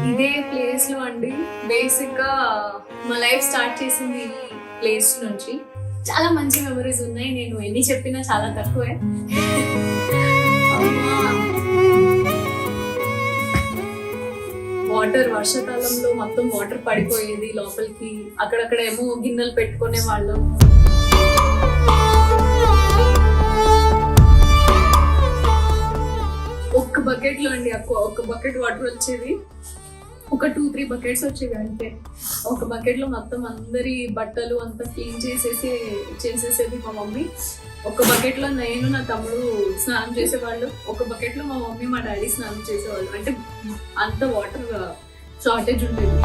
ఇదే ప్లేస్ లో అండి బేసిక్ గా మా లైఫ్ స్టార్ట్ చేసింది ఈ ప్లేస్ నుంచి. చాలా మంచి మెమరీస్ ఉన్నాయి, నేను ఎన్ని చెప్పినా చాలా తక్కువే. వాటర్ వర్షాకాలంలో మొత్తం వాటర్ పడిపోయేది లోపలికి, అక్కడక్కడ ఏమో గిన్నెలు పెట్టుకునే వాళ్ళం. ఒక్క బకెట్ లో అండి ఒక్క బకెట్ వాటర్ వచ్చేది, ఒక 2-3 బకెట్స్ వచ్చేవి అంతే. ఒక బకెట్ లో మొత్తం అందరి బట్టలు అంతా క్లీన్ చేసేసేది మా మమ్మీ. ఒక బకెట్ లో నేను నా తమ్ముడు స్నానం చేసేవాళ్ళు, ఒక బకెట్ లో మా మమ్మీ మా డాడీ స్నానం చేసేవాళ్ళు. అంటే అంత వాటర్ షార్టేజ్ ఉండేది.